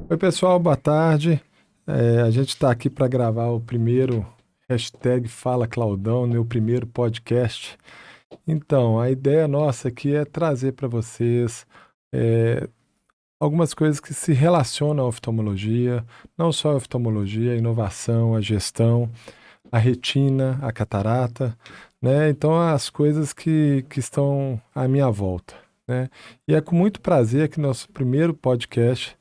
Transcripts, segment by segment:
Oi, pessoal, boa tarde. A gente está aqui para gravar o primeiro hashtag Fala Claudão, meu primeiro podcast. Então, a ideia nossa aqui é trazer para vocês é, algumas coisas que se relacionam à oftalmologia, não só a oftalmologia, a inovação, a gestão, a retina, a catarata, né? Então, as coisas que estão à minha volta, né? E é com muito prazer que nosso primeiro podcast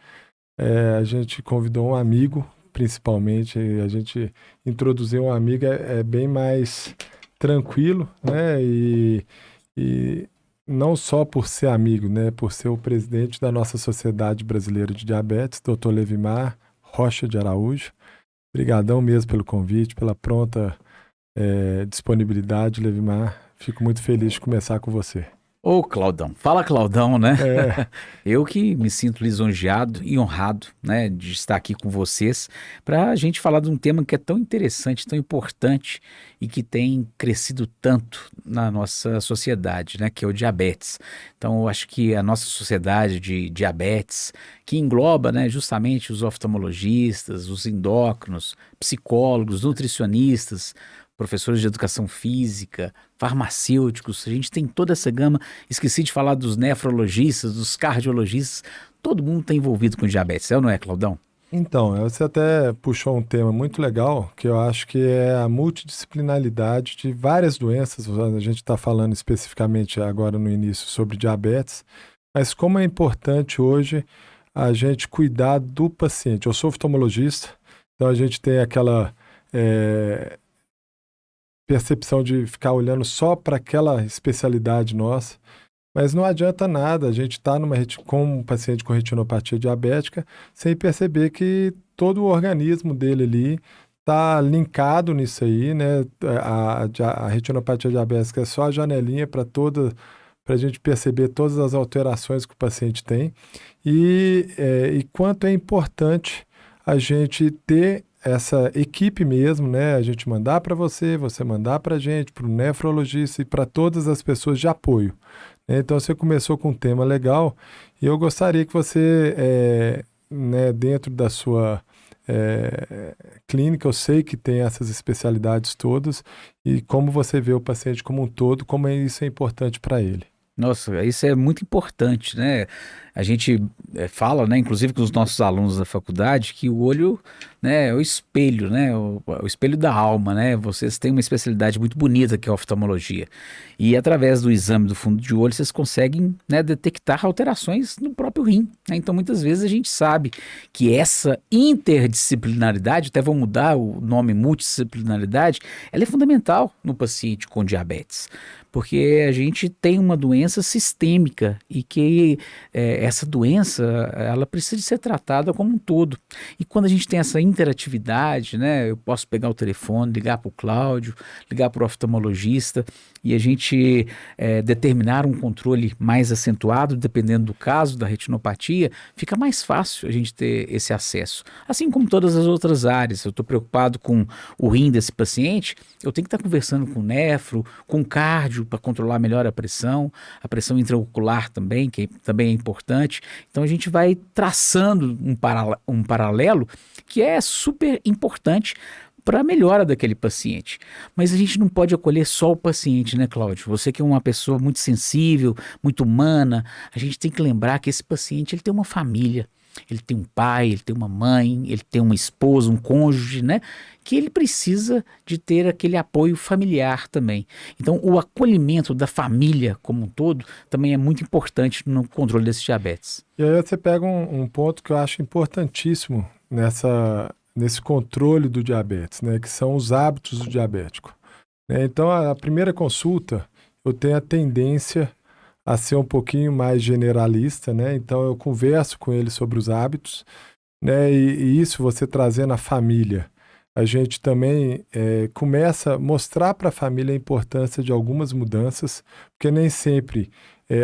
a gente convidou um amigo, principalmente, e a gente introduzir um amigo é bem mais tranquilo, né? E não só por ser amigo, né? Por ser o presidente da nossa Sociedade Brasileira de Diabetes, Dr. Levimar Rocha de Araújo. Obrigadão mesmo pelo convite, pela pronta disponibilidade, Levimar. Fico muito feliz de começar com você. Ô, Claudão, fala Claudão, né? É, Eu que me sinto lisonjeado e honrado, né, de estar aqui com vocês para a gente falar de um tema que é tão interessante, tão importante e que tem crescido tanto na nossa sociedade, né, que é o diabetes. Então, eu acho que a nossa sociedade de diabetes, que engloba, né, justamente os oftalmologistas, os endócrinos, psicólogos, nutricionistas, professores de educação física, farmacêuticos, a gente tem toda essa gama. Esqueci de falar dos nefrologistas, dos cardiologistas, todo mundo está envolvido com diabetes, é ou não é, Claudão? então, você até puxou um tema muito legal, que eu acho que é a multidisciplinaridade de várias doenças. A gente está falando especificamente agora no início sobre diabetes, mas como é importante hoje a gente cuidar do paciente. Eu sou oftalmologista, então a gente tem aquela eh, percepção de ficar olhando só para aquela especialidade nossa. Mas não adianta nada a gente estar com um paciente com retinopatia diabética sem perceber que todo o organismo dele ali está linkado nisso aí, né? A retinopatia diabética é só a janelinha para a gente perceber todas as alterações que o paciente tem e quanto é importante a gente ter essa equipe mesmo, né? A gente mandar para você, você mandar para a gente, para o nefrologista e para todas as pessoas de apoio. Então você começou com um tema legal e eu gostaria que você, né, dentro da sua eh, clínica, eu sei que tem essas especialidades todas e como você vê o paciente como um todo, isso é importante para ele. Nossa, isso é muito importante, né? A gente fala, né, inclusive com os nossos alunos da faculdade, que o olho, né, é o espelho, né, o espelho da alma, né? Vocês têm uma especialidade muito bonita que é a oftalmologia. E através do exame do fundo de olho, vocês conseguem, né, detectar alterações no próprio rim, né? Então, muitas vezes a gente sabe que essa interdisciplinaridade, até vou mudar o nome multidisciplinaridade, ela é fundamental no paciente com diabetes. Porque a gente tem uma doença sistêmica e que essa doença ela precisa de ser tratada como um todo. E quando a gente tem essa interatividade, né, eu posso pegar o telefone, ligar para o Cláudio, ligar para o oftalmologista e a gente determinar um controle mais acentuado, dependendo do caso da retinopatia, fica mais fácil a gente ter esse acesso. Assim como todas as outras áreas, eu estou preocupado com o rim desse paciente, eu tenho que estar conversando com o nefro, com o cardio, para controlar melhor a pressão intraocular também, que também é importante. Então a gente vai traçando um paralelo que é super importante para a melhora daquele paciente. Mas a gente não pode acolher só o paciente, né, Cláudio? Você que é uma pessoa muito sensível, muito humana, a gente tem que lembrar que esse paciente ele tem uma família. Ele tem um pai, ele tem uma mãe, ele tem uma esposa, um cônjuge, né? Que ele precisa de ter aquele apoio familiar também. Então, o acolhimento da família como um todo também é muito importante no controle desse diabetes. E aí você pega um ponto que eu acho importantíssimo nesse controle do diabetes, né, que são os hábitos do diabético. Então, a primeira consulta, eu tenho a tendência a ser um pouquinho mais generalista, né? Então, eu converso com ele sobre os hábitos, né? E isso você trazendo a família. A gente também começa a mostrar para a família a importância de algumas mudanças, porque nem sempre,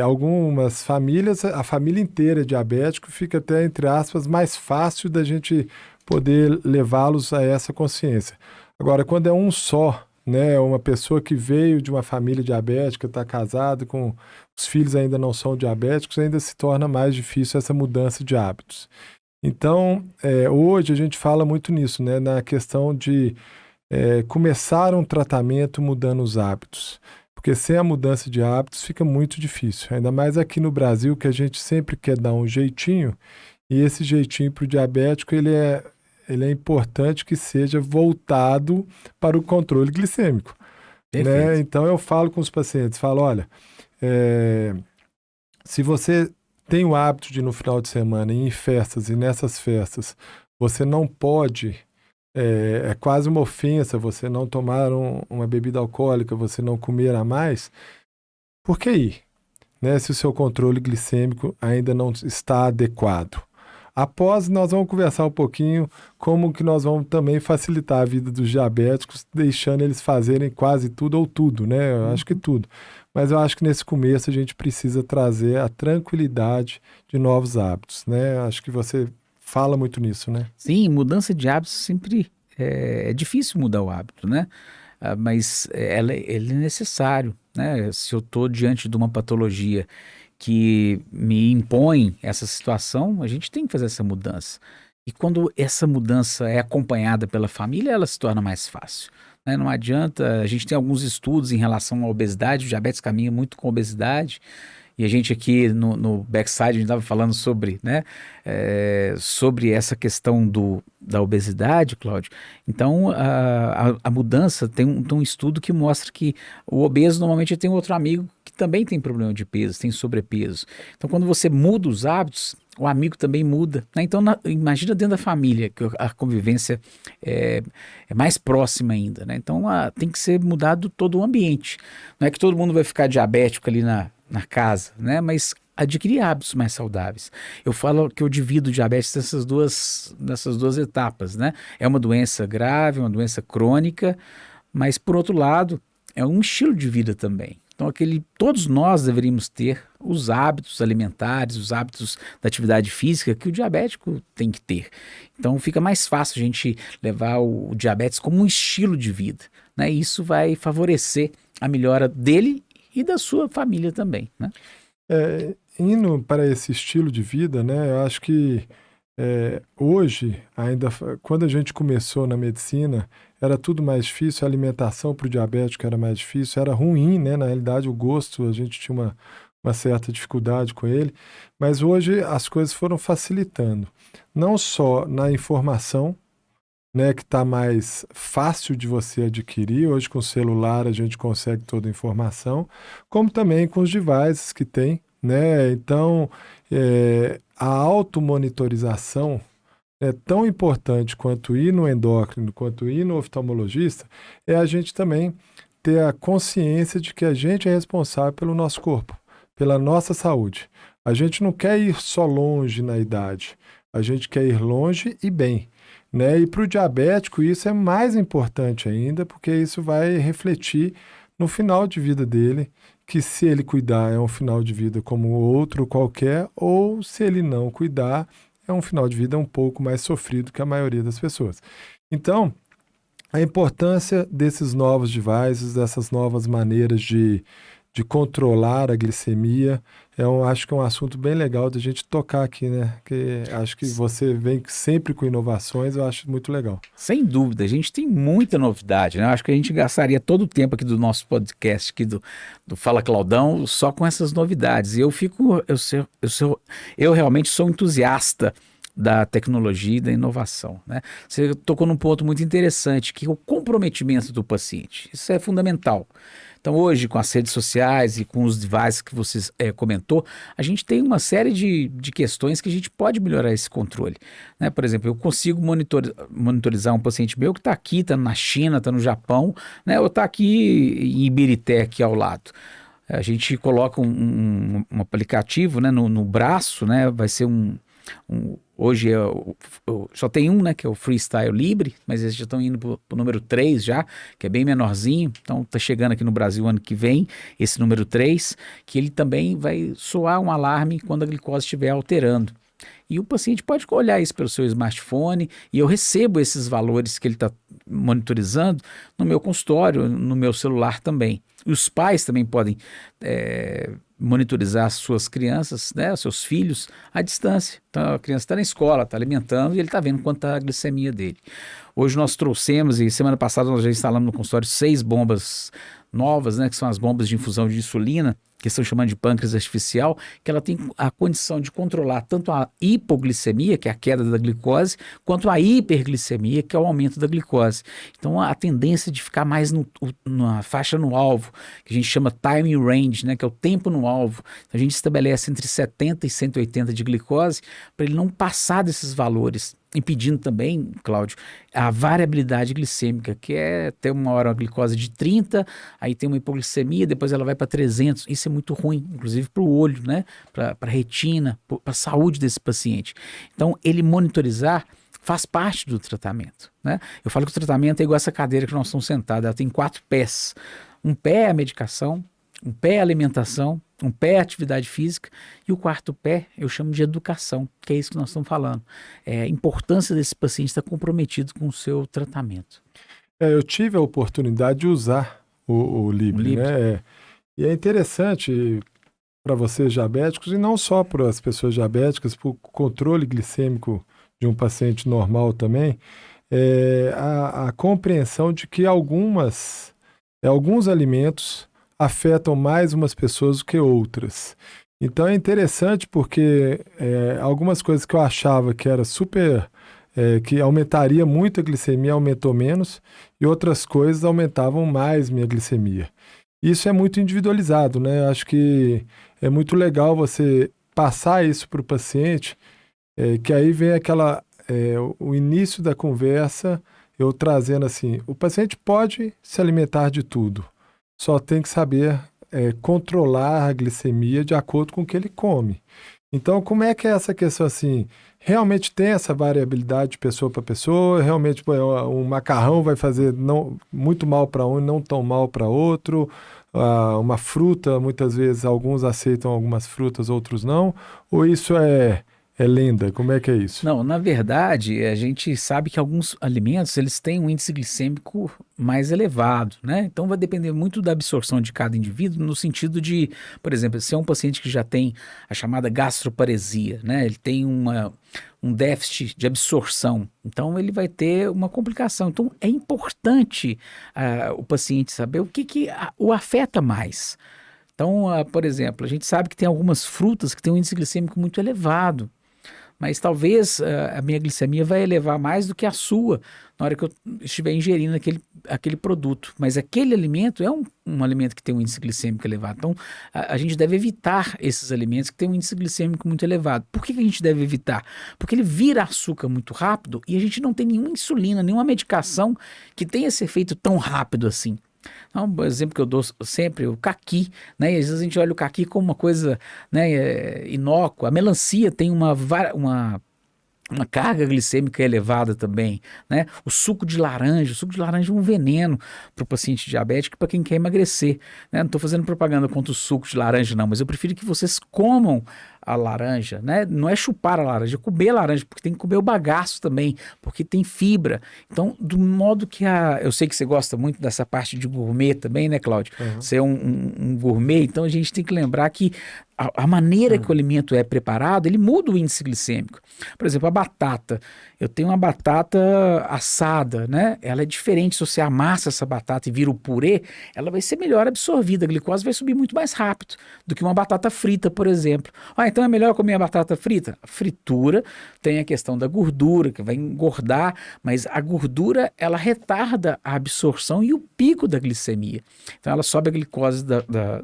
algumas famílias, a família inteira é diabético, fica até, entre aspas, mais fácil da gente poder levá-los a essa consciência. Agora, quando é um só, né, uma pessoa que veio de uma família diabética, está casado com os filhos ainda não são diabéticos, ainda se torna mais difícil essa mudança de hábitos. Então, hoje a gente fala muito nisso, né? Na questão de começar um tratamento mudando os hábitos. Porque sem a mudança de hábitos fica muito difícil. Ainda mais aqui no Brasil, que a gente sempre quer dar um jeitinho, e esse jeitinho para o diabético, ele é importante que seja voltado para o controle glicêmico, né? Perfeito. Então eu falo com os pacientes, falo, olha, é, se você tem o hábito de no final de semana ir em festas e nessas festas você não pode, é quase uma ofensa você não tomar uma bebida alcoólica, você não comer a mais, por que ir? Né, se o seu controle glicêmico ainda não está adequado. Após, nós vamos conversar um pouquinho como que nós vamos também facilitar a vida dos diabéticos, deixando eles fazerem quase tudo ou tudo, né? Eu acho que tudo. Mas eu acho que nesse começo a gente precisa trazer a tranquilidade de novos hábitos, né? Acho que você fala muito nisso, né? Sim, mudança de hábitos sempre é difícil mudar o hábito, né? Mas ele é necessário, né? Se eu estou diante de uma patologia que me impõe essa situação, a gente tem que fazer essa mudança. E quando essa mudança é acompanhada pela família, ela se torna mais fácil, né? Não adianta, a gente tem alguns estudos em relação à obesidade, o diabetes caminha muito com a obesidade, e a gente aqui no backside, a gente estava falando sobre, né, sobre essa questão da obesidade, Cláudio. Então, a mudança tem um estudo que mostra que o obeso normalmente tem outro amigo que também tem problema de peso, tem sobrepeso. Então, quando você muda os hábitos, o amigo também muda, né? Então, imagina dentro da família, que a convivência é mais próxima ainda, né? Então, tem que ser mudado todo o ambiente. Não é que todo mundo vai ficar diabético ali na casa, né? Mas adquirir hábitos mais saudáveis. Eu falo que eu divido o diabetes nessas duas etapas, né? É uma doença grave, uma doença crônica, mas por outro lado, é um estilo de vida também. Então, todos nós deveríamos ter os hábitos alimentares, os hábitos da atividade física que o diabético tem que ter. Então, fica mais fácil a gente levar o diabetes como um estilo de vida, né? E isso vai favorecer a melhora dele e da sua família também, né? Indo para esse estilo de vida, né, eu acho que hoje, quando a gente começou na medicina, era tudo mais difícil, a alimentação para o diabético era mais difícil, era ruim, né? Na realidade, o gosto, a gente tinha uma certa dificuldade com ele, mas hoje as coisas foram facilitando, não só na informação, né, que está mais fácil de você adquirir. Hoje, com o celular, a gente consegue toda a informação, como também com os devices que tem, né? Então, a automonitorização é tão importante quanto ir no endócrino, quanto ir no oftalmologista, é a gente também ter a consciência de que a gente é responsável pelo nosso corpo, pela nossa saúde. A gente não quer ir só longe na idade, a gente quer ir longe e bem, né? E para o diabético isso é mais importante ainda, porque isso vai refletir no final de vida dele, que se ele cuidar é um final de vida como outro qualquer, ou se ele não cuidar, é um final de vida um pouco mais sofrido que a maioria das pessoas. Então, a importância desses novos devices, dessas novas maneiras de controlar a glicemia, acho que é um assunto bem legal da gente tocar aqui, né? Que acho que você vem sempre com inovações, eu acho muito legal. Sem dúvida, a gente tem muita novidade, né? Eu acho que a gente gastaria todo o tempo aqui do nosso podcast, aqui do Fala Claudão, só com essas novidades. E eu realmente sou entusiasta da tecnologia e da inovação, né? Você tocou num ponto muito interessante, que é o comprometimento do paciente. Isso é fundamental. Então, hoje, com as redes sociais e com os devices que você comentou, a gente tem uma série de questões que a gente pode melhorar esse controle, né? Por exemplo, eu consigo monitorizar um paciente meu que está aqui, está na China, está no Japão, né? Ou está aqui em Ibirité, aqui ao lado. A gente coloca um aplicativo, né, no braço, né? Vai ser hoje só tem um, né, que é o Freestyle Libre, mas eles já estão indo para o número 3 já, que é bem menorzinho. Então está chegando aqui no Brasil ano que vem esse número 3, que ele também vai soar um alarme quando a glicose estiver alterando. E o paciente pode olhar isso pelo seu smartphone e eu recebo esses valores que ele está monitorizando no meu consultório, no meu celular também. E os pais também podem monitorizar as suas crianças, né, os seus filhos, à distância. Então a criança está na escola, está alimentando e ele está vendo quanto está a glicemia dele. Hoje nós trouxemos, e semana passada nós já instalamos no consultório 6 bombas novas, né, que são as bombas de infusão de insulina, que estão chamando de pâncreas artificial, que ela tem a condição de controlar tanto a hipoglicemia, que é a queda da glicose, quanto a hiperglicemia, que é o aumento da glicose. Então a tendência de ficar mais na faixa no alvo, que a gente chama time range, né, que é o tempo no alvo. Então, a gente estabelece entre 70 e 180 de glicose para ele não passar desses valores, impedindo também, Cláudio, a variabilidade glicêmica, que é ter uma hora a glicose de 30, aí tem uma hipoglicemia, depois ela vai para 300. Isso é muito ruim, inclusive para o olho, né? Para a retina, para a saúde desse paciente. Então, ele monitorizar faz parte do tratamento, né? Eu falo que o tratamento é igual essa cadeira que nós estamos sentados, ela tem 4 pés. Um pé é a medicação, um pé é a alimentação, um pé é a atividade física e o quarto pé eu chamo de educação, que é isso que nós estamos falando. A importância desse paciente estar comprometido com o seu tratamento. Eu tive a oportunidade de usar o Libre, né? E é interessante para vocês diabéticos e não só para as pessoas diabéticas, para o controle glicêmico de um paciente normal também, a compreensão de que alguns alimentos afetam mais umas pessoas do que outras. Então é interessante porque algumas coisas que eu achava que era super, que aumentaria muito a glicemia, aumentou menos, e outras coisas aumentavam mais minha glicemia. Isso é muito individualizado, né? Acho que é muito legal você passar isso para o paciente, que aí vem o início da conversa, eu trazendo assim, o paciente pode se alimentar de tudo, só tem que saber controlar a glicemia de acordo com o que ele come. Então, como é que é essa questão assim? Realmente tem essa variabilidade de pessoa para pessoa? Realmente um macarrão vai fazer muito mal para um e não tão mal para outro? Uma fruta, muitas vezes, alguns aceitam algumas frutas, outros não? Ou isso é lenda? Como é que é isso? Não, na verdade, a gente sabe que alguns alimentos eles têm um índice glicêmico mais elevado, né? Então vai depender muito da absorção de cada indivíduo, no sentido de, por exemplo, se é um paciente que já tem a chamada gastroparesia, né? Ele tem um déficit de absorção, então ele vai ter uma complicação. Então é importante o paciente saber o que o afeta mais. Então, por exemplo, a gente sabe que tem algumas frutas que têm um índice glicêmico muito elevado, mas talvez a minha glicemia vai elevar mais do que a sua na hora que eu estiver ingerindo aquele produto. Mas aquele alimento é um alimento que tem um índice glicêmico elevado. Então, a gente deve evitar esses alimentos que têm um índice glicêmico muito elevado. Por que a gente deve evitar? Porque ele vira açúcar muito rápido e a gente não tem nenhuma insulina, nenhuma medicação que tenha esse efeito tão rápido assim. Então, um exemplo que eu dou sempre, o caqui, né? E às vezes a gente olha o caqui como uma coisa, né, inócua. A melancia tem uma carga glicêmica elevada também, né? O suco de laranja é um veneno para o paciente diabético e para quem quer emagrecer, né? Não estou fazendo propaganda contra o suco de laranja não, mas eu prefiro que vocês comam a laranja, né? Não é chupar a laranja, é comer a laranja, porque tem que comer o bagaço também, porque tem fibra. Então, do modo que eu sei que você gosta muito dessa parte de gourmet também, né, Cláudio? Uhum. Você é um gourmet, então a gente tem que lembrar que a maneira que o alimento é preparado, ele muda o índice glicêmico. Por exemplo, a batata. Eu tenho uma batata assada, né? Ela é diferente. Se você amassa essa batata e vira o purê, ela vai ser melhor absorvida. A glicose vai subir muito mais rápido do que uma batata frita, por exemplo. Então é melhor comer a batata frita? A fritura tem a questão da gordura, que vai engordar, mas a gordura, ela retarda a absorção e o pico da glicemia. Então ela sobe a glicose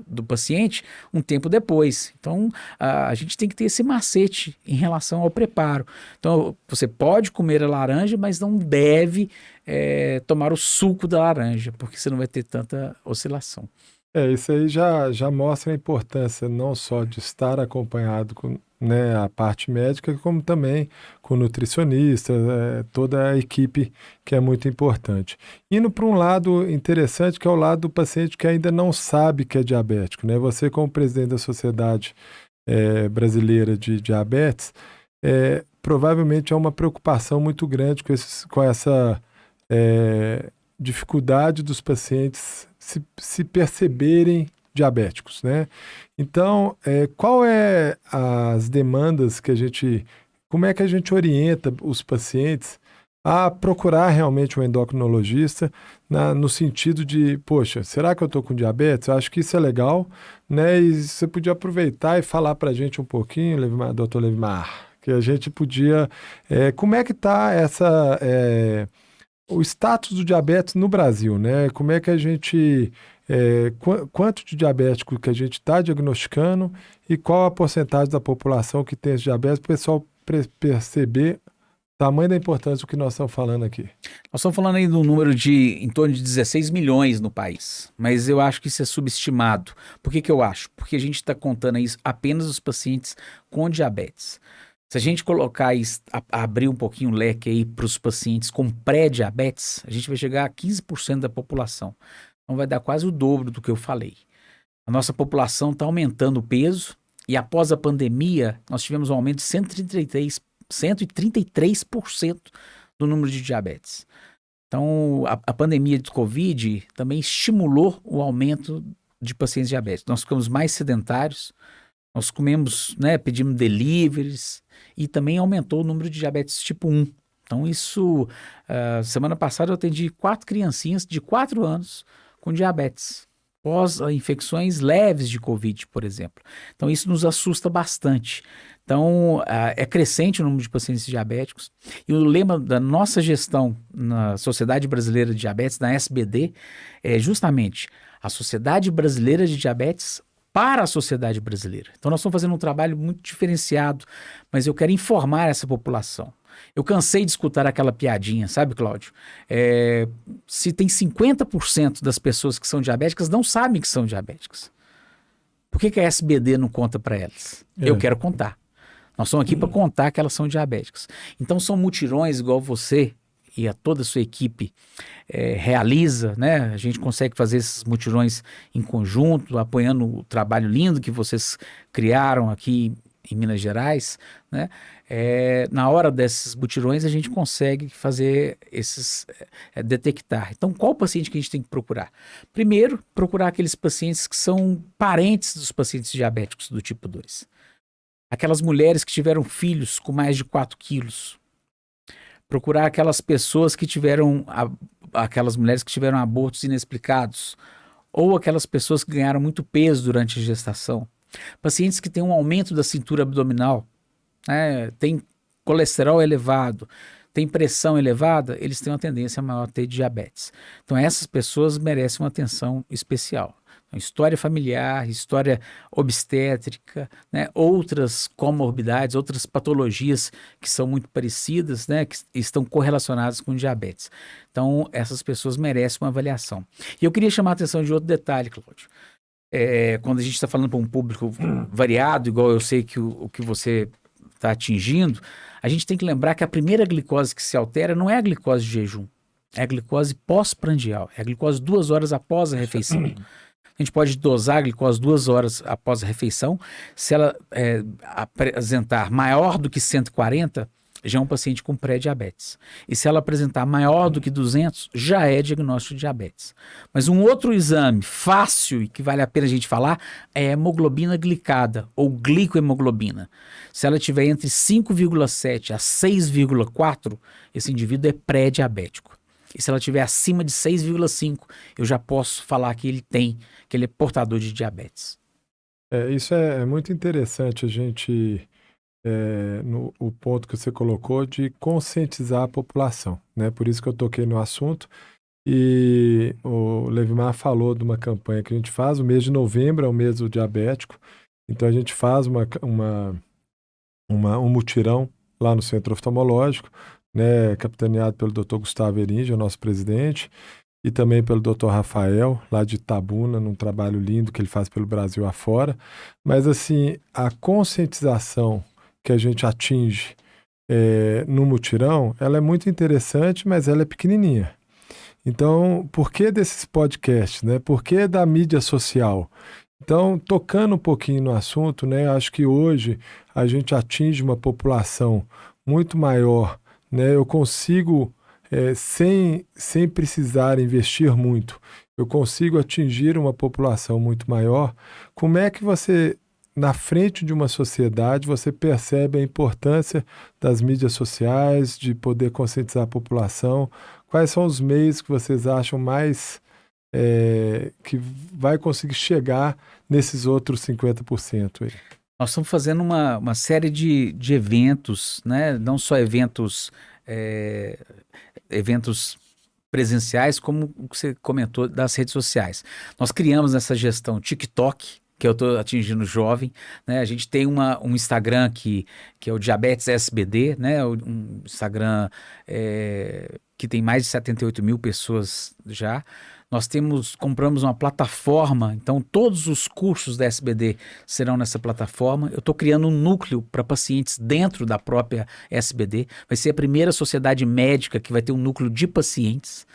do paciente um tempo depois. Então, a gente tem que ter esse macete em relação ao preparo. Então, você pode comer a laranja, mas não deve tomar o suco da laranja, porque você não vai ter tanta oscilação. Isso aí já mostra a importância não só de estar acompanhado com, né, a parte médica, como também com o nutricionista, toda a equipe, que é muito importante. Indo para um lado interessante, que é o lado do paciente que ainda não sabe que é diabético, né? Você, como presidente da Sociedade Brasileira de Diabetes, provavelmente há uma preocupação muito grande com essa dificuldade dos pacientes se perceberem diabéticos, né? Então, qual é as demandas como é que a gente orienta os pacientes a procurar realmente um endocrinologista no sentido de, poxa, será que eu estou com diabetes? Eu acho que isso é legal, né? E você podia aproveitar e falar para a gente um pouquinho, doutor Levimar, que a gente podia... como é que está o status do diabetes no Brasil, né? Como é que a gente... quanto de diabético que a gente está diagnosticando e qual a porcentagem da população que tem esse diabetes, para o pessoal perceber o tamanho da importância do que nós estamos falando aqui. Nós estamos falando aí de um número de em torno de 16 milhões no país, mas eu acho que isso é subestimado. Por que eu acho? Porque a gente está contando aí apenas os pacientes com diabetes. Se a gente colocar e abrir um pouquinho o leque aí para os pacientes com pré-diabetes, a gente vai chegar a 15% da população. Então vai dar quase o dobro do que eu falei. A nossa população está aumentando o peso e após a pandemia nós tivemos um aumento de 133% do número de diabetes. Então a pandemia de Covid também estimulou o aumento de pacientes diabéticos. Nós ficamos mais sedentários, nós comemos, né, pedimos deliveries e também aumentou o número de diabetes tipo 1. Então isso, semana passada eu atendi 4 criancinhas de 4 anos com diabetes, pós infecções leves de Covid, por exemplo. Então isso nos assusta bastante. Então é crescente o número de pacientes diabéticos e o lema da nossa gestão na Sociedade Brasileira de Diabetes, na SBD, é justamente a Sociedade Brasileira de Diabetes para a sociedade brasileira. Então nós estamos fazendo um trabalho muito diferenciado, mas eu quero informar essa população. Eu cansei de escutar aquela piadinha, sabe, Cláudio? Se tem 50% das pessoas que são diabéticas não sabem que são diabéticas. Por que a SBD não conta para elas? Eu quero contar. Nós estamos aqui para contar que elas são diabéticas. Então são mutirões igual você e a toda a sua equipe realiza, né? A gente consegue fazer esses mutirões em conjunto, apoiando o trabalho lindo que vocês criaram aqui em Minas Gerais, né? Na hora desses mutirões a gente consegue fazer detectar. Então qual paciente que a gente tem que procurar? Primeiro, procurar aqueles pacientes que são parentes dos pacientes diabéticos do tipo 2. Aquelas mulheres que tiveram filhos com mais de 4 quilos. Procurar aquelas pessoas que tiveram, aquelas mulheres que tiveram abortos inexplicados, ou aquelas pessoas que ganharam muito peso durante a gestação. Pacientes que têm um aumento da cintura abdominal, tem colesterol elevado, tem pressão elevada, eles têm uma tendência maior a ter diabetes. Então essas pessoas merecem uma atenção especial. Então, história familiar, história obstétrica, né, outras comorbidades, outras patologias que são muito parecidas, né, que estão correlacionadas com diabetes. Então, essas pessoas merecem uma avaliação. E eu queria chamar a atenção de outro detalhe, Cláudio. Quando a gente está falando para um público variado, igual eu sei que o que você está atingindo, a gente tem que lembrar que a primeira glicose que se altera não é a glicose de jejum, é a glicose pós-prandial, é a glicose 2 horas após a refeição. A gente pode dosar a glicose 2 horas após a refeição. Se ela apresentar maior do que 140, já é um paciente com pré-diabetes. E se ela apresentar maior do que 200, já é diagnóstico de diabetes. Mas um outro exame fácil e que vale a pena a gente falar é a hemoglobina glicada ou glicohemoglobina. Se ela tiver entre 5,7 a 6,4, esse indivíduo é pré-diabético. E se ela estiver acima de 6,5, eu já posso falar que ele é portador de diabetes. Isso é muito interessante a gente, o ponto que você colocou de conscientizar a população, né? Por isso que eu toquei no assunto. E o Levimar falou de uma campanha que a gente faz, o mês de novembro é o mês do diabético, então a gente faz um mutirão lá no centro oftalmológico, né, capitaneado pelo Dr. Gustavo Eringe, o nosso presidente, e também pelo Dr. Rafael, lá de Itabuna, num trabalho lindo que ele faz pelo Brasil afora. Mas, assim, a conscientização que a gente atinge no mutirão, ela é muito interessante, mas ela é pequenininha. Então, por que desses podcasts, né? Por que da mídia social? Então, tocando um pouquinho no assunto, né, acho que hoje a gente atinge uma população muito maior, né, eu consigo, sem precisar investir muito, eu consigo atingir uma população muito maior. Como é que você, na frente de uma sociedade, você percebe a importância das mídias sociais, de poder conscientizar a população? Quais são os meios que vocês acham mais que vai conseguir chegar nesses outros 50% aí? Nós estamos fazendo uma série de eventos, né? Não só eh, eventos presenciais, como o que você comentou das redes sociais. Nós criamos essa gestão TikTok, que eu estou atingindo jovem, né? A gente tem um Instagram que é o Diabetes SBD, né? Um Instagram que tem mais de 78 mil pessoas já. Compramos uma plataforma, então todos os cursos da SBD serão nessa plataforma. Eu estou criando um núcleo para pacientes dentro da própria SBD. Vai ser a primeira sociedade médica que vai ter um núcleo de pacientes.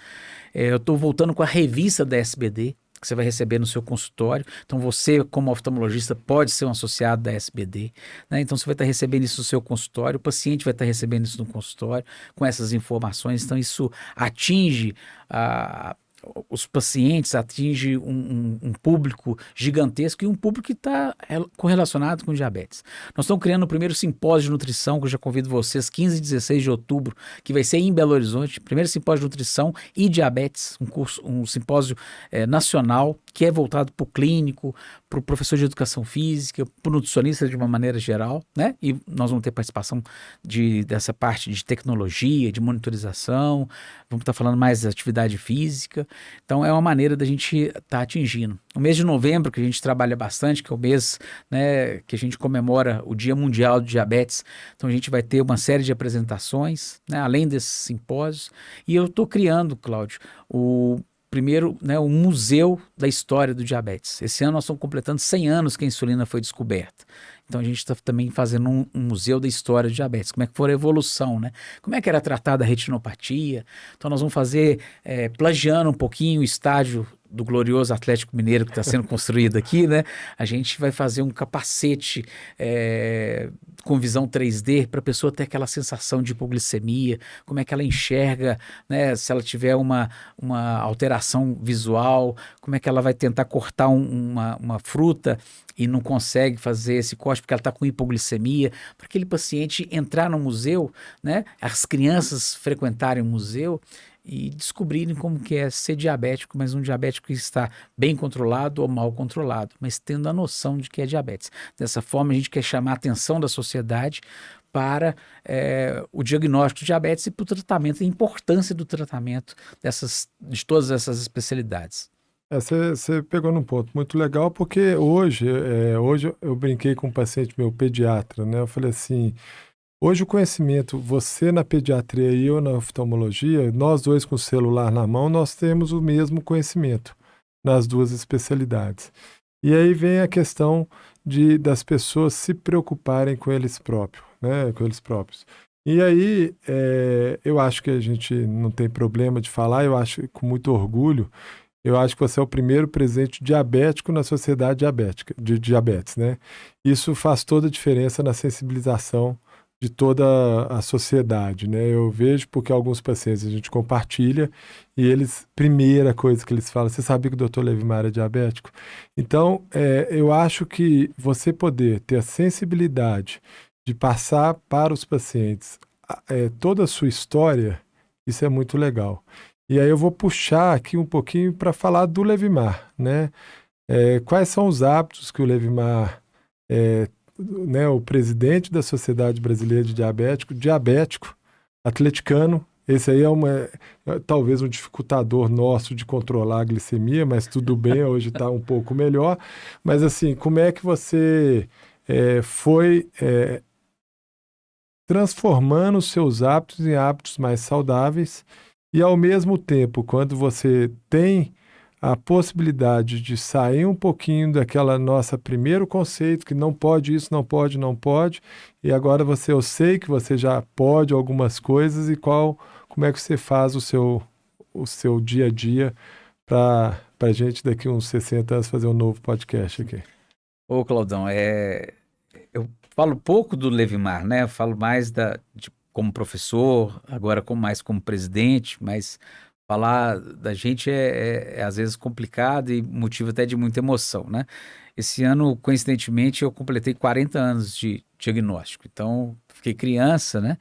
Eu estou voltando com a revista da SBD, que você vai receber no seu consultório. Então, você, como oftalmologista, pode ser um associado da SBD, né? Então, você vai estar recebendo isso no seu consultório, o paciente vai estar recebendo isso no consultório, com essas informações. Então, isso atinge os pacientes, atinge um público gigantesco e um público que está correlacionado com diabetes. Nós estamos criando o primeiro simpósio de nutrição, que eu já convido vocês, 15 e 16 de outubro, que vai ser em Belo Horizonte, primeiro simpósio de nutrição e diabetes, um simpósio nacional, que é voltado para o clínico, para o professor de educação física, para o nutricionista de uma maneira geral, né? E nós vamos ter participação dessa parte de tecnologia, de monitorização, vamos estar falando mais de atividade física. Então, é uma maneira da gente estar atingindo. O mês de novembro, que a gente trabalha bastante, que é o mês, né, que a gente comemora o Dia Mundial do Diabetes, então a gente vai ter uma série de apresentações, né, além desses simpósios. E eu estou criando, Cláudio, o primeiro, né, um museu da história do diabetes. Esse ano nós estamos completando 100 anos que a insulina foi descoberta. Então a gente está também fazendo um museu da história do diabetes, como é que foi a evolução, né? Como é que era tratada a retinopatia. Então nós vamos fazer, plagiando um pouquinho o estádio do glorioso Atlético Mineiro que está sendo construído aqui, né? A gente vai fazer um capacete com visão 3D para a pessoa ter aquela sensação de hipoglicemia, como é que ela enxerga, né? Se ela tiver uma alteração visual, como é que ela vai tentar cortar uma fruta e não consegue fazer esse corte porque ela está com hipoglicemia, para aquele paciente entrar no museu, né? As crianças frequentarem o museu e descobrirem como que é ser diabético, mas um diabético que está bem controlado ou mal controlado, mas tendo a noção de que é diabetes. Dessa forma, a gente quer chamar a atenção da sociedade para o diagnóstico de diabetes e para o tratamento, a importância do tratamento de todas essas especialidades. Você pegou num ponto muito legal, porque hoje eu brinquei com um paciente meu, pediatra, né? Eu falei assim, hoje o conhecimento, você na pediatria e eu na oftalmologia, nós dois com o celular na mão, nós temos o mesmo conhecimento nas duas especialidades. E aí vem a questão das pessoas se preocuparem com eles próprios, né? Com eles próprios. E aí, eu acho que a gente não tem problema de falar, eu acho com muito orgulho. Eu acho que você é o primeiro presidente diabético na sociedade diabética, de diabetes, né? Isso faz toda a diferença na sensibilização de toda a sociedade, né? Eu vejo porque alguns pacientes a gente compartilha e primeira coisa que eles falam, você sabia que o doutor Levimar é diabético? Então, eu acho que você poder ter a sensibilidade de passar para os pacientes toda a sua história, isso é muito legal. E aí eu vou puxar aqui um pouquinho para falar do Levimar, né? Quais são os hábitos que o Levimar, né, o presidente da Sociedade Brasileira de diabético, atleticano, esse aí talvez um dificultador nosso de controlar a glicemia, mas tudo bem, hoje está um pouco melhor. Mas assim, como é que você foi transformando os seus hábitos em hábitos mais saudáveis? E, ao mesmo tempo, quando você tem a possibilidade de sair um pouquinho daquela nossa primeiro conceito, que não pode isso, não pode, não pode, e agora eu sei que você já pode algumas coisas, e como é que você faz o seu dia a dia para pra gente daqui uns 60 anos fazer um novo podcast aqui. Ô, Claudão, eu falo pouco do Levimar, né? Eu falo mais como professor, agora mais como presidente, mas falar da gente é às vezes complicado e motivo até de muita emoção, né? Esse ano, coincidentemente, eu completei 40 anos de diagnóstico. Então, fiquei criança, né?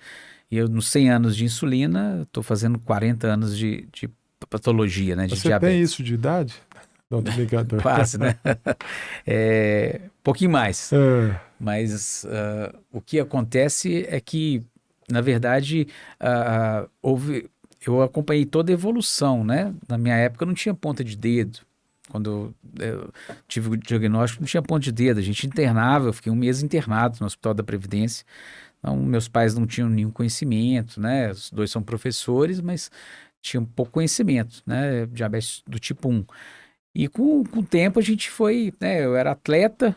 E eu, nos 100 anos de insulina, estou fazendo 40 anos de patologia, né? De Você tem diabetes. isso de idade? Não, tô brincando. Quase, né? Pouquinho mais. É, Mas o que acontece é que, na verdade, eu acompanhei toda a evolução, né? Na minha época não tinha ponta de dedo. Quando eu tive o diagnóstico, não tinha ponta de dedo. A gente internava, eu fiquei um mês internado no Hospital da Previdência. Então, meus pais não tinham nenhum conhecimento, né? Os dois são professores, mas tinham pouco conhecimento, né? Diabetes do tipo 1. E com o tempo a gente foi, né? Eu era atleta,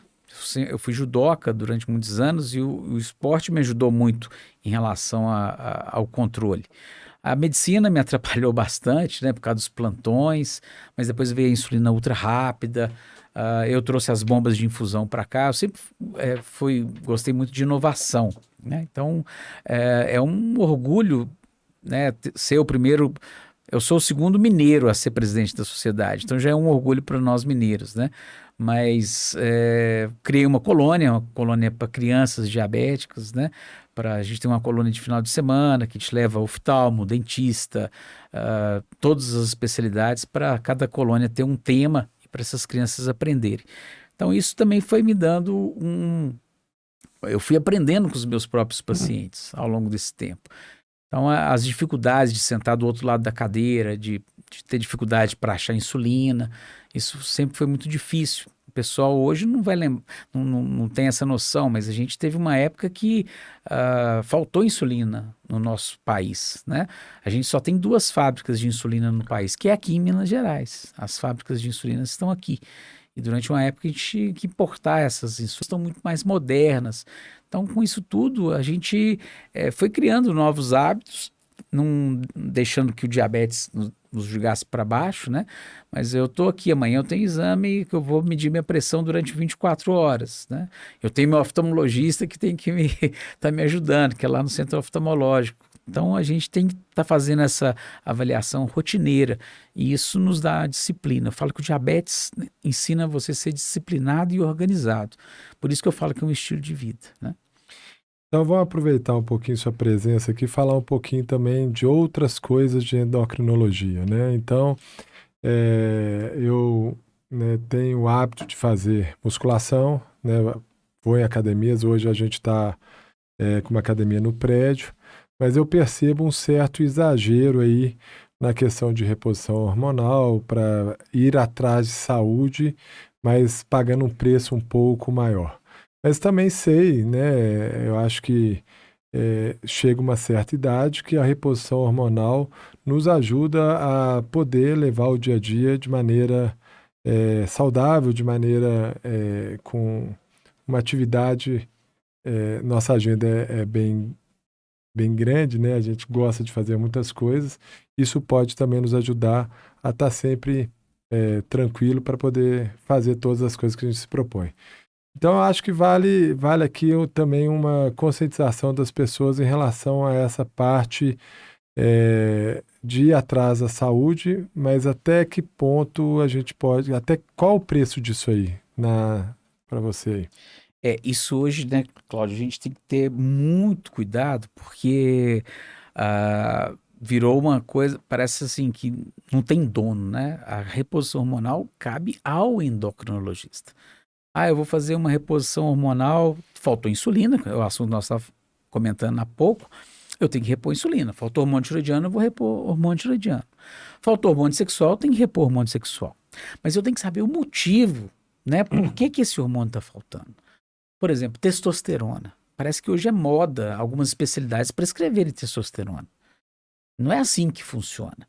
eu fui judoca durante muitos anos e o esporte me ajudou muito em relação ao controle. A medicina me atrapalhou bastante, né? Por causa dos plantões, mas depois veio a insulina ultra rápida. Eu trouxe as bombas de infusão para cá. Eu sempre gostei muito de inovação, né? Então é um orgulho, né? Ser o primeiro. Eu sou o segundo mineiro a ser presidente da sociedade, então já é um orgulho para nós mineiros, né? Mas criei uma colônia para crianças diabéticas, né? A gente tem uma colônia de final de semana que te leva oftalmo, dentista, todas as especialidades para cada colônia ter um tema para essas crianças aprenderem. Então isso também foi me dando eu fui aprendendo com os meus próprios pacientes ao longo desse tempo. Então, as dificuldades de sentar do outro lado da cadeira, de ter dificuldade para achar insulina, isso sempre foi muito difícil. O pessoal hoje não vai lembrar, não tem essa noção, mas a gente teve uma época que faltou insulina no nosso país, né? A gente só tem 2 fábricas de insulina no país, que é aqui em Minas Gerais. As fábricas de insulina estão aqui. E durante uma época a gente tinha que importar essas insulinas, estão muito mais modernas. Então, com isso tudo, a gente foi criando novos hábitos, não deixando que o diabetes nos jogasse para baixo, né? Mas eu estou aqui, amanhã eu tenho exame que eu vou medir minha pressão durante 24 horas, né? Eu tenho meu oftalmologista que tem que tá me ajudando, que é lá no centro oftalmológico. Então, a gente tem que estar fazendo essa avaliação rotineira e isso nos dá disciplina. Eu falo que o diabetes ensina você a ser disciplinado e organizado. Por isso que eu falo que é um estilo de vida, né? então vamos aproveitar um pouquinho sua presença aqui e falar um pouquinho também de outras coisas de endocrinologia, né? Então, eu, né, tenho o hábito de fazer musculação, né? Vou em academias, hoje a gente está com uma academia no prédio, mas eu percebo um certo exagero aí na questão de reposição hormonal para ir atrás de saúde, mas pagando um preço um pouco maior. Mas também sei, né? Eu acho que chega uma certa idade que a reposição hormonal nos ajuda a poder levar o dia a dia de maneira saudável, de maneira com uma atividade. Nossa agenda é bem grande, né? A gente gosta de fazer muitas coisas. Isso pode também nos ajudar a estar sempre tranquilo para poder fazer todas as coisas que a gente se propõe. Então, eu acho que vale aqui também uma conscientização das pessoas em relação a essa parte de ir atrás da saúde, mas até que ponto a gente pode, até qual o preço disso aí para você aí? Isso hoje, né, Cláudio, a gente tem que ter muito cuidado, porque virou uma coisa, parece assim, que não tem dono, né? A reposição hormonal cabe ao endocrinologista. Eu vou fazer uma reposição hormonal, faltou insulina, é o assunto que nós estávamos comentando há pouco, eu tenho que repor insulina. Faltou hormônio tiroidiano, eu vou repor hormônio tiroidiano. Faltou hormônio sexual, eu tenho que repor hormônio sexual. Mas eu tenho que saber o motivo, né? Por que esse hormônio está faltando? Por exemplo, testosterona. Parece que hoje é moda algumas especialidades prescreverem testosterona. Não é assim que funciona.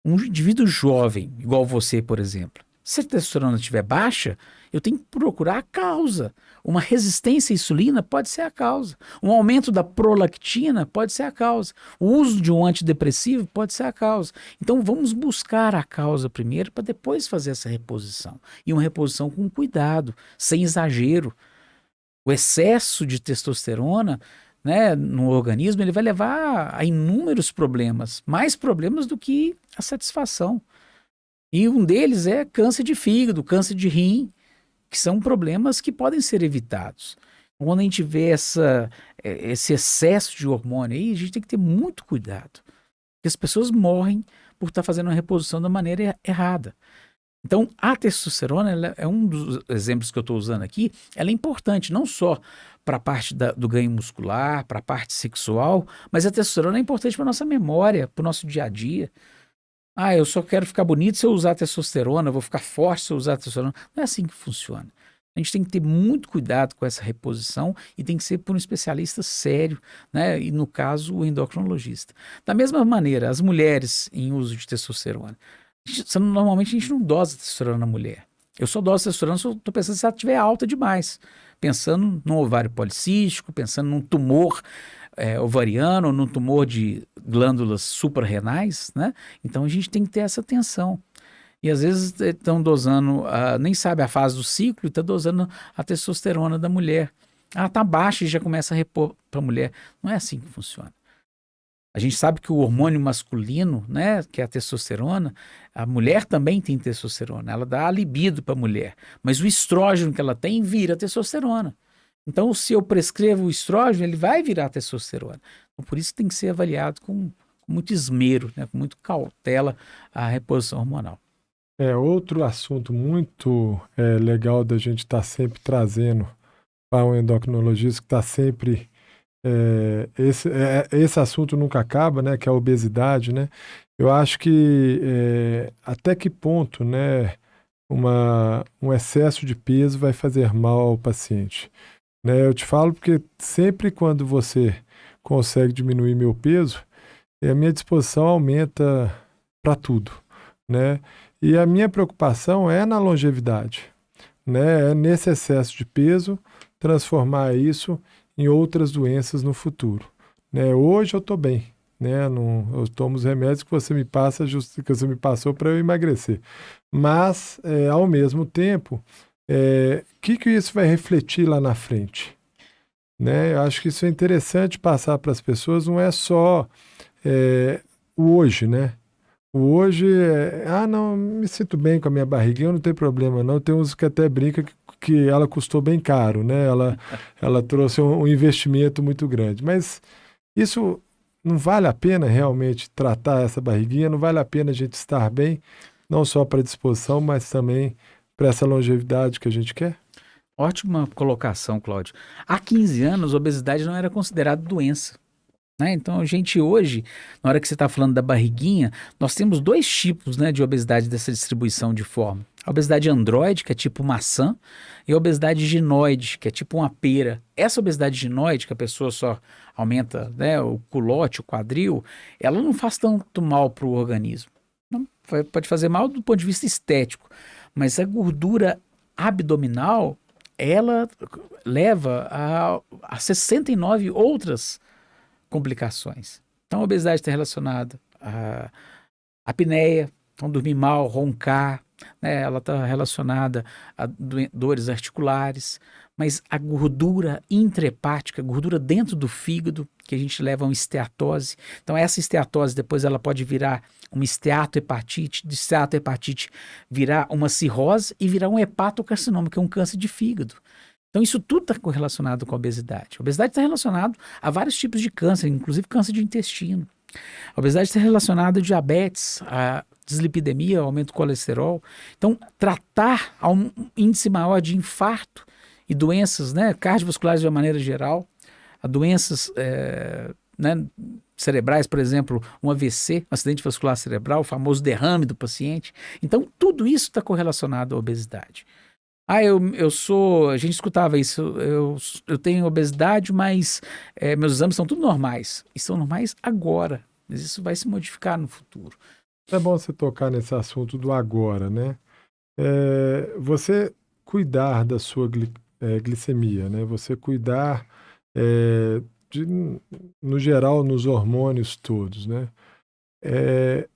Um indivíduo jovem, igual você, por exemplo, Se a testosterona estiver baixa, eu tenho que procurar a causa. Uma resistência à insulina pode ser a causa. Um aumento da prolactina pode ser a causa. O uso de um antidepressivo pode ser a causa. Então vamos buscar a causa primeiro para depois fazer essa reposição. E uma reposição com cuidado, sem exagero. O excesso de testosterona, né, no organismo, ele vai levar a inúmeros problemas, mais problemas do que a satisfação. E um deles é câncer de fígado, câncer de rim, que são problemas que podem ser evitados. Quando a gente vê esse excesso de hormônio aí, a gente tem que ter muito cuidado. Porque as pessoas morrem por estar fazendo uma reposição da maneira errada. Então, a testosterona ela é um dos exemplos que eu estou usando aqui. Ela é importante não só para a parte do ganho muscular, para a parte sexual, mas a testosterona é importante para a nossa memória, para o nosso dia a dia. Ah, eu só quero ficar bonito se eu usar testosterona, eu vou ficar forte se eu usar testosterona. Não é assim que funciona. A gente tem que ter muito cuidado com essa reposição e tem que ser por um especialista sério, né? E no caso, o endocrinologista. Da mesma maneira, as mulheres em uso de testosterona. Normalmente a gente não dosa testosterona na mulher. Eu só doso testosterona se eu estou pensando se ela estiver alta demais. Pensando num ovário policístico, pensando num tumor ovariano, num tumor de glândulas suprarrenais, né? Então a gente tem que ter essa atenção. E às vezes estão dosando, nem sabe a fase do ciclo, e está dosando a testosterona da mulher. Ela está baixa e já começa a repor para a mulher. Não é assim que funciona. A gente sabe que o hormônio masculino, né, que é a testosterona, a mulher também tem testosterona, ela dá a libido para a mulher, mas o estrógeno que ela tem vira testosterona. Então, se eu prescrevo o estrógeno, ele vai virar testosterona. Então, por isso tem que ser avaliado com muito esmero, né, com muito cautela a reposição hormonal. Outro assunto muito legal da gente estar sempre trazendo para um endocrinologista que está sempre... esse assunto nunca acaba, né, que é a obesidade, né? Eu acho que até que ponto, né, um excesso de peso vai fazer mal ao paciente, né? Eu te falo porque sempre quando você consegue diminuir meu peso, a minha disposição aumenta para tudo, né? E a minha preocupação é na longevidade, né? É nesse excesso de peso transformar isso em outras doenças no futuro, né? Hoje eu estou bem, né? Eu tomo os remédios que você me passa, que você me passou para eu emagrecer. Mas, ao mesmo tempo, que isso vai refletir lá na frente, né? Eu acho que isso é interessante passar para as pessoas, não é só o hoje, né? O hoje não, me sinto bem com a minha barriguinha, não tem problema não. Tem uns que até brinca que ela custou bem caro, né? Ela trouxe um investimento muito grande. Mas isso não vale a pena realmente tratar essa barriguinha, não vale a pena a gente estar bem, não só para a disposição, mas também para essa longevidade que a gente quer? Ótima colocação, Cláudio. Há 15 anos, a obesidade não era considerada doença. Né? Então, a gente hoje, na hora que você está falando da barriguinha, nós temos dois tipos, né, de obesidade dessa distribuição de forma. A obesidade androide, que é tipo maçã, e a obesidade ginoide, que é tipo uma pera. Essa obesidade ginoide, que a pessoa só aumenta, né, o culote, o quadril, ela não faz tanto mal para o organismo. Não, pode fazer mal do ponto de vista estético, mas a gordura abdominal, ela leva a 69 outras complicações. Então, a obesidade está relacionada à apneia, então dormir mal, roncar, né? Ela está relacionada a dores articulares, mas a gordura intrahepática, gordura dentro do fígado, que a gente leva a uma esteatose. Então, essa esteatose depois ela pode virar uma esteatohepatite, de esteatohepatite virar uma cirrose e virar um hepatocarcinoma, que é um câncer de fígado. Então, isso tudo está correlacionado com a obesidade. A obesidade está relacionada a vários tipos de câncer, inclusive câncer de intestino. A obesidade está relacionada a diabetes, a dislipidemia, aumento do colesterol. Então, tratar a um índice maior de infarto e doenças, né, cardiovasculares de uma maneira geral, a doenças né, cerebrais, por exemplo, um AVC, um acidente vascular cerebral, o famoso derrame do paciente. Então, tudo isso está correlacionado à obesidade. A gente escutava isso, eu tenho obesidade, mas meus exames são tudo normais. E são normais agora, mas isso vai se modificar no futuro. É bom você tocar nesse assunto do agora, né? você cuidar da sua glicemia, né? Você cuidar, é, de, no geral, nos hormônios todos, né?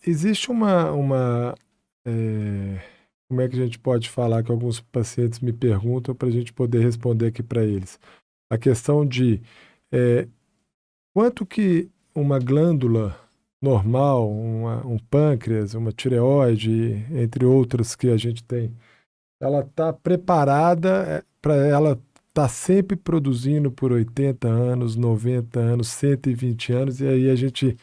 Existe é, como é que a gente pode falar que alguns pacientes me perguntam para a gente poder responder aqui para eles? A questão de é, quanto que uma glândula normal, um pâncreas, uma tireoide, entre outras que a gente tem, ela está preparada para ela estar sempre produzindo por 80 anos, 90 anos, 120 anos, e aí a gente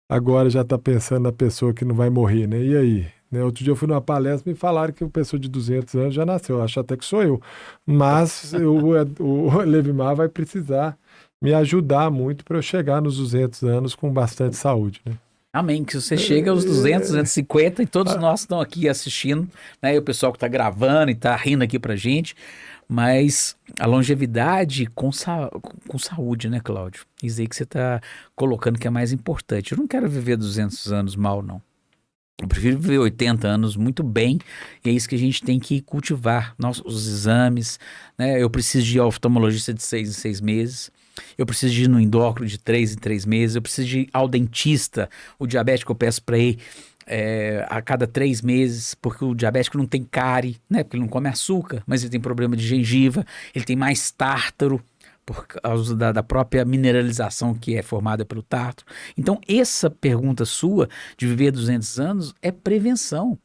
agora já está pensando na pessoa que não vai morrer, né? E aí? Né? Outro dia eu fui numa palestra e me falaram que uma pessoa de 200 anos já nasceu. Eu acho até que sou eu. Mas o Levimar vai precisar me ajudar muito para eu chegar nos 200 anos com bastante saúde, né? Amém, que você chega aos 200, 250 e todos nós estão aqui assistindo, né? E o pessoal que está gravando e está rindo aqui pra gente, mas a longevidade com saúde, né, Cláudio? Isso aí que você está colocando que é mais importante. Eu não quero viver 200 anos mal, não. Eu prefiro viver 80 anos muito bem, e é isso que a gente tem que cultivar, os exames, né? Eu preciso de oftalmologista de 6 em 6 meses, eu preciso de ir no endócrino de 3 em 3 meses, eu preciso de ir ao dentista, o diabético eu peço para ir a cada 3 meses, porque o diabético não tem cárie, né? Porque ele não come açúcar, mas ele tem problema de gengiva, ele tem mais tártaro, por causa da própria mineralização que é formada pelo tártaro. Então, essa pergunta sua de viver 200 anos é prevenção.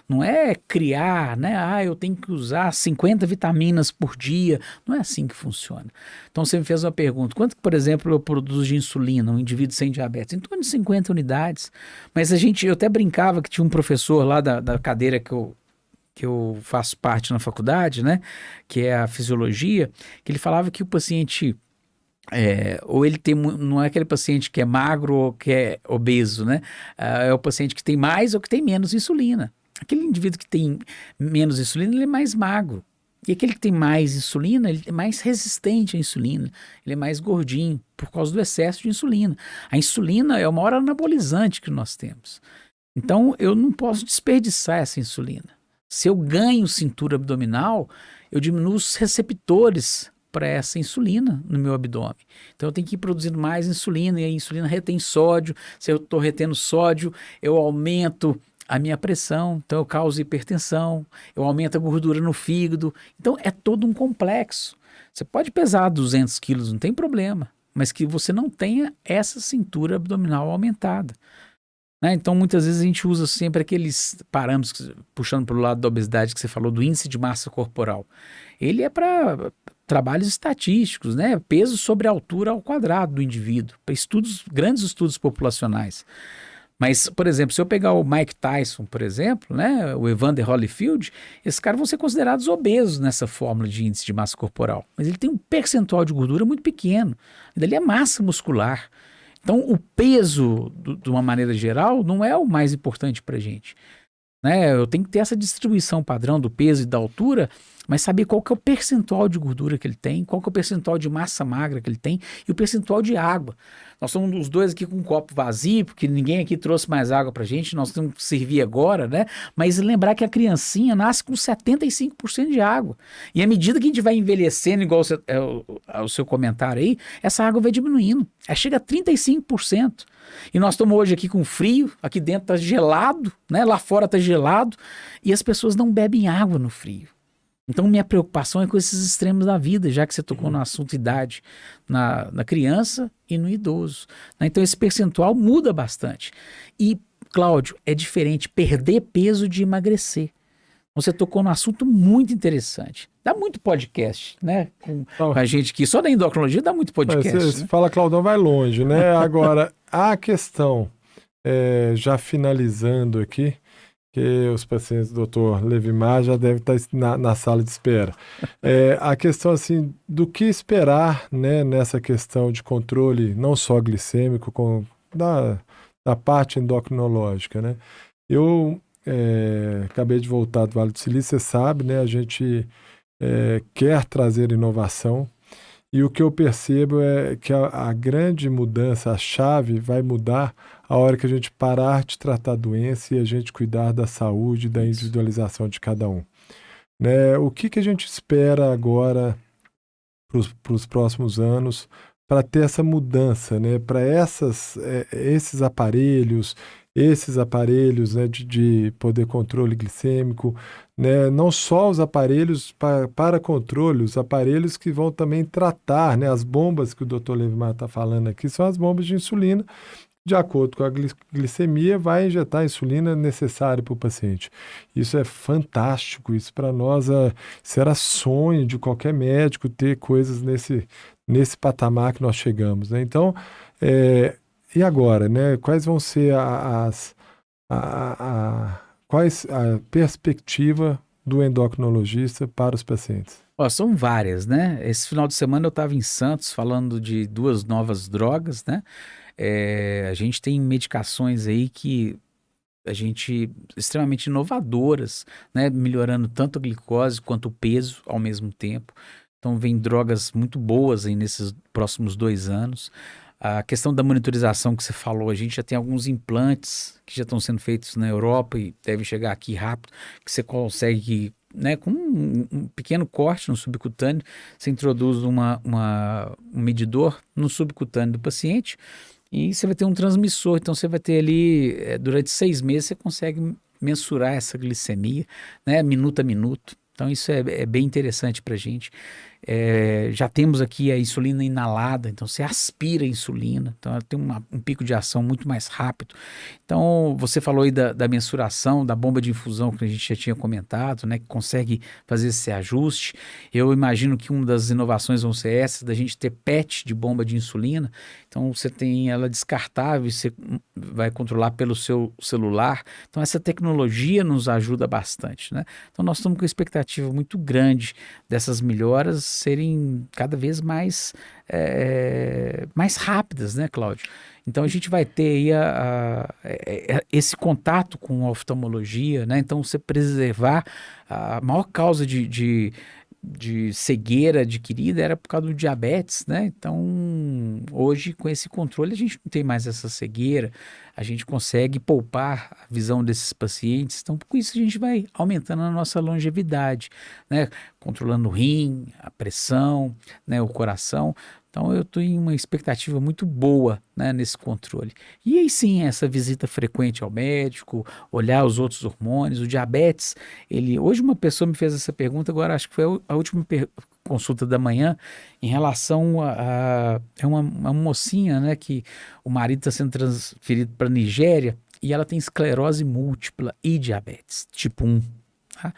Não é criar, né? Eu tenho que usar 50 vitaminas por dia. Não é assim que funciona. Então, você me fez uma pergunta. Quanto, por exemplo, eu produzo de insulina, um indivíduo sem diabetes? Em torno de 50 unidades. Mas eu até brincava que tinha um professor lá da cadeira que eu faço parte na faculdade, né, que é a fisiologia, que ele falava que o paciente, ou ele tem, não é aquele paciente que é magro ou que é obeso, né, é o paciente que tem mais ou que tem menos insulina. Aquele indivíduo que tem menos insulina, ele é mais magro. E aquele que tem mais insulina, ele é mais resistente à insulina, ele é mais gordinho, por causa do excesso de insulina. A insulina é o maior anabolizante que nós temos. Então, eu não posso desperdiçar essa insulina. Se eu ganho cintura abdominal, eu diminuo os receptores para essa insulina no meu abdômen. Então eu tenho que ir produzindo mais insulina, e a insulina retém sódio. Se eu estou retendo sódio, eu aumento a minha pressão, então eu causo hipertensão, eu aumento a gordura no fígado. Então é todo um complexo. Você pode pesar 200 quilos, não tem problema, mas que você não tenha essa cintura abdominal aumentada. Né? Então, muitas vezes a gente usa sempre aqueles parâmetros, puxando para o lado da obesidade que você falou, do índice de massa corporal. Ele é para trabalhos estatísticos, né? Peso sobre a altura ao quadrado do indivíduo, para grandes estudos populacionais. Mas, por exemplo, se eu pegar o Mike Tyson, por exemplo, né, o Evander Holyfield, esses caras vão ser considerados obesos nessa fórmula de índice de massa corporal. Mas ele tem um percentual de gordura muito pequeno. Ele é massa muscular. Então, o peso, de uma maneira geral, não é o mais importante para a gente. Né? Eu tenho que ter essa distribuição padrão do peso e da altura, mas saber qual que é o percentual de gordura que ele tem, qual que é o percentual de massa magra que ele tem e o percentual de água. Nós somos os dois aqui com um copo vazio, porque ninguém aqui trouxe mais água pra gente, nós temos que servir agora, né? Mas lembrar que a criancinha nasce com 75% de água. E à medida que a gente vai envelhecendo, igual o seu comentário aí, essa água vai diminuindo. Ela chega a 35%. E nós estamos hoje aqui com frio, aqui dentro está gelado, né? Lá fora está gelado, e as pessoas não bebem água no frio. Então, minha preocupação é com esses extremos da vida, já que você tocou no assunto idade, na criança e no idoso. Né? Então, esse percentual muda bastante. E, Cláudio, é diferente perder peso de emagrecer. Você tocou num assunto muito interessante. Dá muito podcast, né? Com a gente aqui. Só da endocrinologia dá muito podcast. Você fala, Claudão, vai longe, né? Agora, a questão, já finalizando aqui, que os pacientes do Dr. Levimar já devem estar na sala de espera. A questão, assim, do que esperar, né, nessa questão de controle, não só glicêmico, da parte endocrinológica, né? Eu acabei de voltar do Vale do Silício, você sabe, né? A gente quer trazer inovação E o que eu percebo é que a grande mudança, a chave vai mudar a hora que a gente parar de tratar a doença e a gente cuidar da saúde, da Isso. individualização de cada um. Né? O que a gente espera agora para os próximos anos para ter essa mudança, né? Para esses aparelhos, né, de poder controle glicêmico, né? Não só os aparelhos para controle, os aparelhos que vão também tratar, né? As bombas que o Dr. Levimar está falando aqui são as bombas de insulina. De acordo com a glicemia, vai injetar a insulina necessária para o paciente. Isso é fantástico, isso para nós isso era sonho de qualquer médico ter coisas nesse patamar que nós chegamos, né? Então, e agora, né? Quais vão ser quais a perspectiva do endocrinologista para os pacientes? Ó, são várias, né? Esse final de semana eu estava em Santos falando de duas novas drogas, né? A gente tem medicações aí que a gente extremamente inovadoras, né? Melhorando tanto a glicose quanto o peso ao mesmo tempo. Então vem drogas muito boas aí nesses próximos 2 anos. A questão da monitorização que você falou, a gente já tem alguns implantes que já estão sendo feitos na Europa e devem chegar aqui rápido, que você consegue, né, com um pequeno corte no subcutâneo, você introduz um medidor no subcutâneo do paciente e você vai ter um transmissor. Então você vai ter ali, durante 6 meses, você consegue mensurar essa glicemia, né, minuto a minuto. Então isso é bem interessante para a gente. Já temos aqui a insulina inalada, então você aspira a insulina, então ela tem um pico de ação muito mais rápido. Então você falou aí da mensuração, da bomba de infusão que a gente já tinha comentado, né, que consegue fazer esse ajuste. Eu imagino que uma das inovações vão ser essas, da gente ter PET de bomba de insulina, então você tem ela descartável, você vai controlar pelo seu celular. Então essa tecnologia nos ajuda bastante, né? Então nós estamos com uma expectativa muito grande dessas melhoras serem cada vez mais rápidas, né, Cláudio? Então a gente vai ter aí esse contato com a oftalmologia, né? Então você preservar a maior causa de cegueira adquirida era por causa do diabetes, né? Então, hoje, com esse controle, a gente não tem mais essa cegueira, a gente consegue poupar a visão desses pacientes. Então, com isso, a gente vai aumentando a nossa longevidade, né? Controlando o rim, a pressão, né? O coração. Então, eu estou em uma expectativa muito boa, né, nesse controle. E aí sim, essa visita frequente ao médico, olhar os outros hormônios, o diabetes, hoje uma pessoa me fez essa pergunta, agora acho que foi a última consulta da manhã, em relação é uma mocinha, né, que o marido está sendo transferido para a Nigéria e ela tem esclerose múltipla e diabetes, tipo 1. Tá?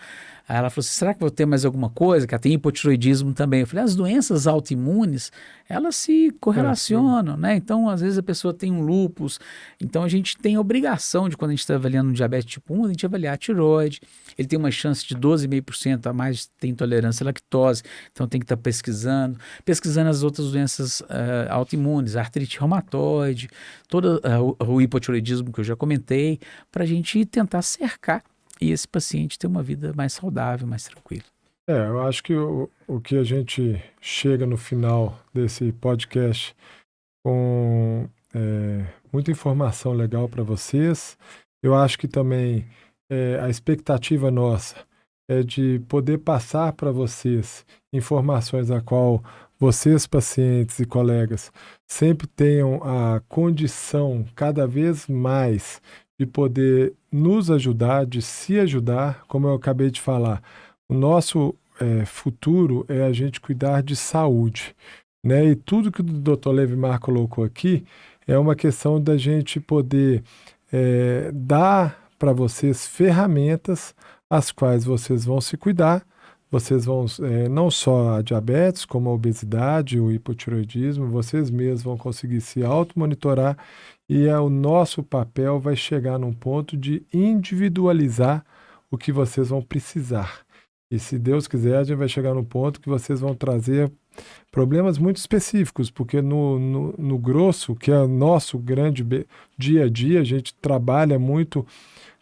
Aí ela falou assim, será que vou ter mais alguma coisa? Que ela tem hipotiroidismo também. Eu falei, as doenças autoimunes, elas se correlacionam, né? Então, às vezes a pessoa tem um lúpus. Então, a gente tem a obrigação de, quando a gente está avaliando um diabetes tipo 1, a gente avaliar a tiroide. Ele tem uma chance de 12,5% a mais, tem intolerância à lactose. Então, tem que estar pesquisando as outras doenças autoimunes, artrite reumatoide, todo o hipotiroidismo que eu já comentei, para a gente tentar cercar e esse paciente ter uma vida mais saudável, mais tranquila. Eu acho que o que a gente chega no final desse podcast com muita informação legal para vocês. Eu acho que também a expectativa nossa é de poder passar para vocês informações a qual vocês, pacientes e colegas, sempre tenham a condição cada vez mais de poder nos ajudar, de se ajudar, como eu acabei de falar. O nosso futuro é a gente cuidar de saúde, né? E tudo que o Dr. Levimar colocou aqui é uma questão da gente poder dar para vocês ferramentas as quais vocês vão se cuidar. Vocês vão, não só a diabetes, como a obesidade, o hipotiroidismo, vocês mesmos vão conseguir se automonitorar e o nosso papel vai chegar num ponto de individualizar o que vocês vão precisar. E se Deus quiser, a gente vai chegar num ponto que vocês vão trazer problemas muito específicos, porque no grosso, que é o nosso grande dia a dia, a gente trabalha muito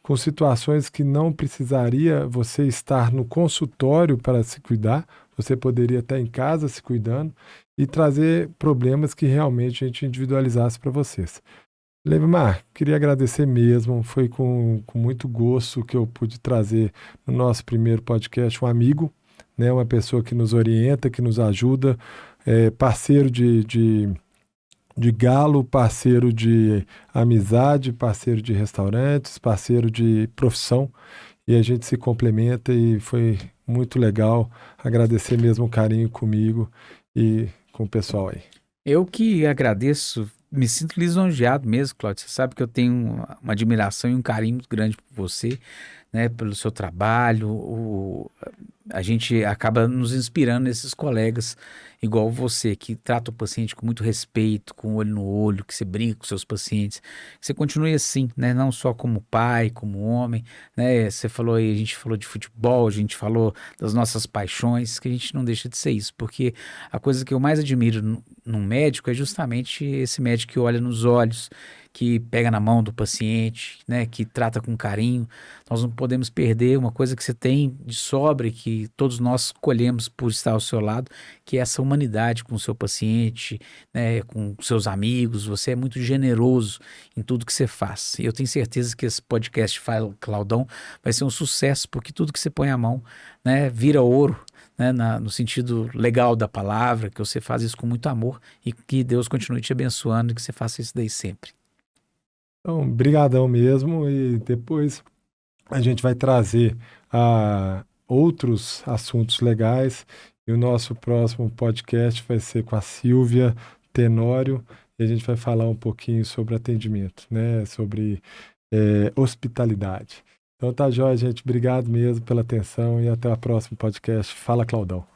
com situações que não precisaria você estar no consultório para se cuidar, você poderia estar em casa se cuidando e trazer problemas que realmente a gente individualizasse para vocês. Levimar, queria agradecer mesmo, foi com muito gosto que eu pude trazer no nosso primeiro podcast um amigo, né, uma pessoa que nos orienta, que nos ajuda, parceiro de galo, parceiro de amizade, parceiro de restaurantes, parceiro de profissão, e a gente se complementa e foi muito legal. Agradecer mesmo o carinho comigo e com o pessoal aí. Eu que agradeço, me sinto lisonjeado mesmo, Cláudio. Você sabe que eu tenho uma admiração e um carinho muito grande por você, né, pelo seu trabalho. A gente acaba nos inspirando nesses colegas igual você, que trata o paciente com muito respeito, com olho no olho, que você brinca com seus pacientes. Que você continue assim, né, não só como pai, como homem, né? Você falou aí, a gente falou de futebol, a gente falou das nossas paixões, que a gente não deixa de ser isso, porque a coisa que eu mais admiro num médico é justamente esse médico que olha nos olhos, que pega na mão do paciente, né, que trata com carinho. Nós não podemos perder uma coisa que você tem de sobra e que todos nós colhemos por estar ao seu lado, que é essa humanidade com o seu paciente, né, com seus amigos. Você é muito generoso em tudo que você faz. E eu tenho certeza que esse podcast Fala Claudão vai ser um sucesso, porque tudo que você põe a mão, né, vira ouro, né, no sentido legal da palavra, que você faz isso com muito amor e que Deus continue te abençoando e que você faça isso daí sempre. Então, brigadão mesmo, e depois a gente vai trazer outros assuntos legais, e o nosso próximo podcast vai ser com a Silvia Tenório, e a gente vai falar um pouquinho sobre atendimento, né, sobre hospitalidade. Então tá jóia, gente, obrigado mesmo pela atenção e até o próximo podcast. Fala, Claudão.